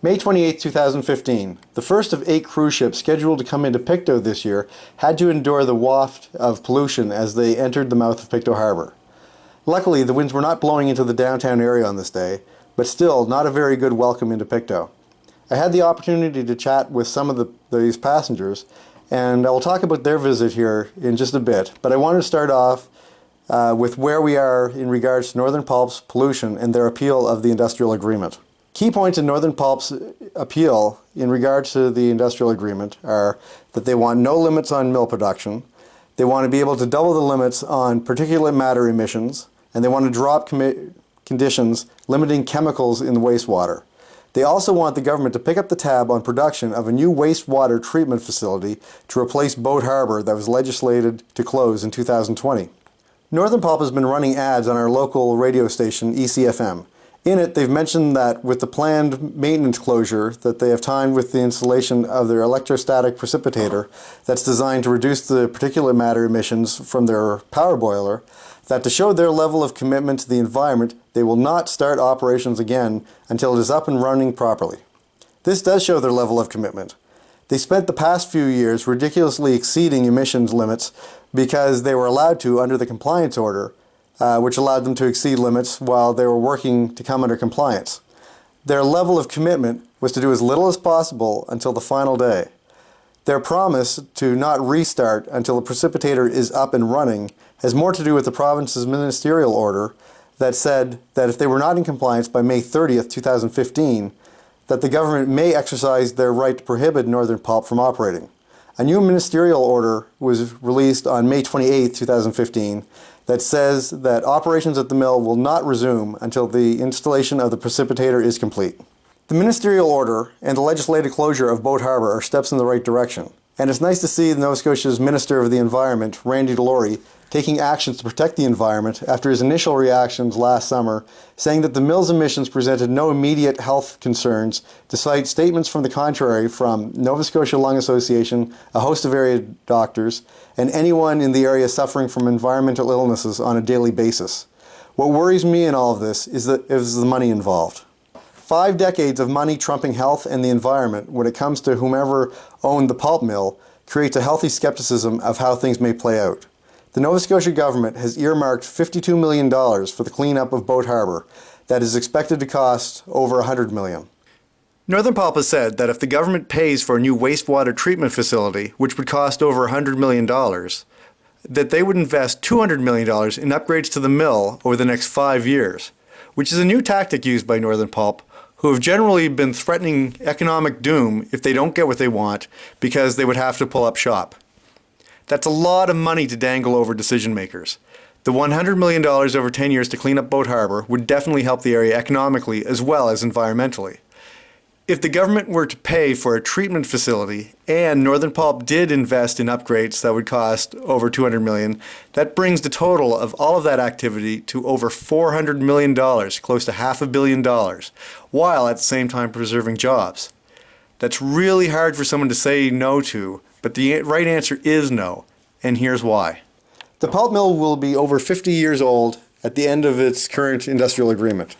May 28, 2015, the first of 8 cruise ships scheduled to come into Pictou this year had to endure the waft of pollution as they entered the mouth of Pictou Harbour. Luckily, the winds were not blowing into the downtown area on this day, but still not a very good welcome into Pictou. I had the opportunity to chat with some of these passengers, and I will talk about their visit here in just a bit, but I wanted to start off with where we are in regards to Northern Pulp's pollution and their appeal of the industrial agreement. Key points in Northern Pulp's appeal in regards to the industrial agreement are that they want no limits on mill production, they want to be able to double the limits on particulate matter emissions, and they want to drop conditions limiting chemicals in the wastewater. They also want the government to pick up the tab on production of a new wastewater treatment facility to replace Boat Harbour that was legislated to close in 2020. Northern Pulp has been running ads on our local radio station, ECFM. In it, they've mentioned that with the planned maintenance closure that they have timed with the installation of their electrostatic precipitator that's designed to reduce the particulate matter emissions from their power boiler, that to show their level of commitment to the environment, they will not start operations again until it is up and running properly. This does show their level of commitment. They spent the past few years ridiculously exceeding emissions limits because they were allowed to under the compliance order, which allowed them to exceed limits while they were working to come under compliance. Their level of commitment was to do as little as possible until the final day. Their promise to not restart until the precipitator is up and running has more to do with the province's ministerial order that said that if they were not in compliance by May 30th, 2015, that the government may exercise their right to prohibit Northern Pulp from operating. A new ministerial order was released on May 28, 2015, that says that operations at the mill will not resume until the installation of the precipitator is complete. The ministerial order and the legislated closure of Boat Harbour are steps in the right direction, and it's nice to see Nova Scotia's Minister of the Environment, Randy Delory, taking actions to protect the environment after his initial reactions last summer, saying that the mill's emissions presented no immediate health concerns, despite statements from the contrary from Nova Scotia Lung Association, a host of area doctors, and anyone in the area suffering from environmental illnesses on a daily basis. What worries me in all of this is the money involved. 5 decades of money trumping health and the environment when it comes to whomever owned the pulp mill creates a healthy skepticism of how things may play out. The Nova Scotia government has earmarked $52 million for the cleanup of Boat Harbour that is expected to cost over $100 million. Northern Pulp has said that if the government pays for a new wastewater treatment facility, which would cost over $100 million, that they would invest $200 million in upgrades to the mill over the next 5 years, which is a new tactic used by Northern Pulp, who have generally been threatening economic doom if they don't get what they want because they would have to pull up shop. That's a lot of money to dangle over decision makers. The $100 million over 10 years to clean up Boat Harbour would definitely help the area economically as well as environmentally. If the government were to pay for a treatment facility and Northern Pulp did invest in upgrades that would cost over $200 million, that brings the total of all of that activity to over $400 million, close to $500 million, while at the same time preserving jobs. That's really hard for someone to say no to, but the right answer is no, and here's why. The pulp mill will be over 50 years old at the end of its current industrial agreement.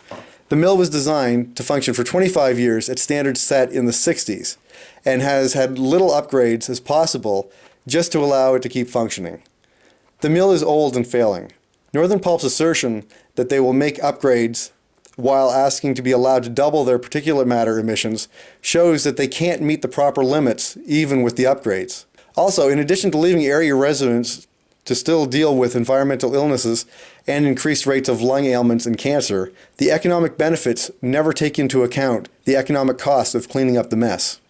The mill was designed to function for 25 years at standards set in the 60s and has had little upgrades as possible just to allow it to keep functioning. The mill is old and failing. Northern Pulp's assertion that they will make upgrades while asking to be allowed to double their particulate matter emissions shows that they can't meet the proper limits even with the upgrades. Also, in addition to leaving area residents to still deal with environmental illnesses and increased rates of lung ailments and cancer, the economic benefits never take into account the economic cost of cleaning up the mess.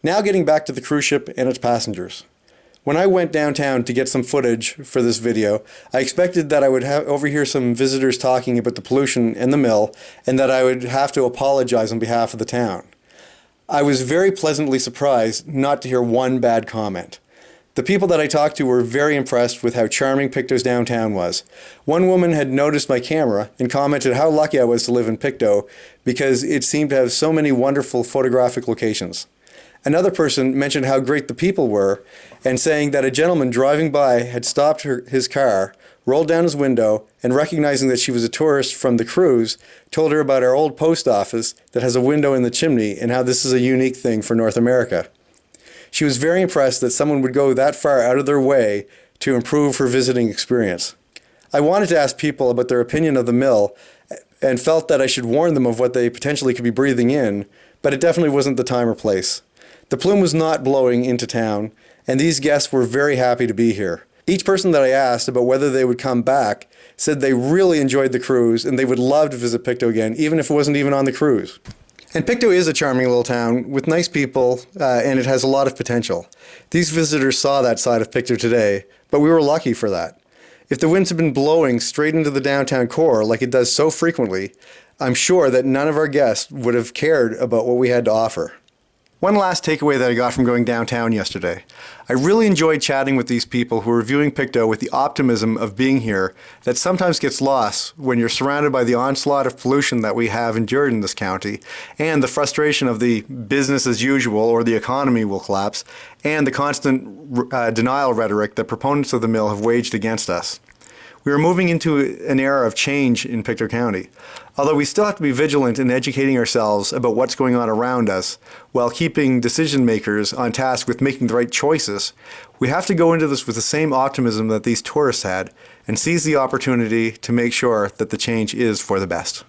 Now getting back to the cruise ship and its passengers. When I went downtown to get some footage for this video, I expected that I would overhear some visitors talking about the pollution in the mill and that I would have to apologize on behalf of the town. I was very pleasantly surprised not to hear one bad comment. The people that I talked to were very impressed with how charming Pictou's downtown was. One woman had noticed my camera and commented how lucky I was to live in Pictou because it seemed to have so many wonderful photographic locations. Another person mentioned how great the people were and saying that a gentleman driving by had stopped his car rolled down his window, and recognizing that she was a tourist from the cruise, told her about our old post office that has a window in the chimney and how this is a unique thing for North America. She was very impressed that someone would go that far out of their way to improve her visiting experience. I wanted to ask people about their opinion of the mill and felt that I should warn them of what they potentially could be breathing in, but it definitely wasn't the time or place. The plume was not blowing into town, and these guests were very happy to be here. Each person that I asked about whether they would come back said they really enjoyed the cruise and they would love to visit Pictou again, even if it wasn't even on the cruise. And Pictou is a charming little town with nice people, and it has a lot of potential. These visitors saw that side of Pictou today, but we were lucky for that. If the winds had been blowing straight into the downtown core like it does so frequently, I'm sure that none of our guests would have cared about what we had to offer. One last takeaway that I got from going downtown yesterday. I really enjoyed chatting with these people who are viewing Pictou with the optimism of being here that sometimes gets lost when you're surrounded by the onslaught of pollution that we have endured in this county, and the frustration of the business as usual or the economy will collapse, and the constant denial rhetoric that proponents of the mill have waged against us. We are moving into an era of change in Pictou County, although we still have to be vigilant in educating ourselves about what's going on around us while keeping decision makers on task with making the right choices. We have to go into this with the same optimism that these tourists had and seize the opportunity to make sure that the change is for the best.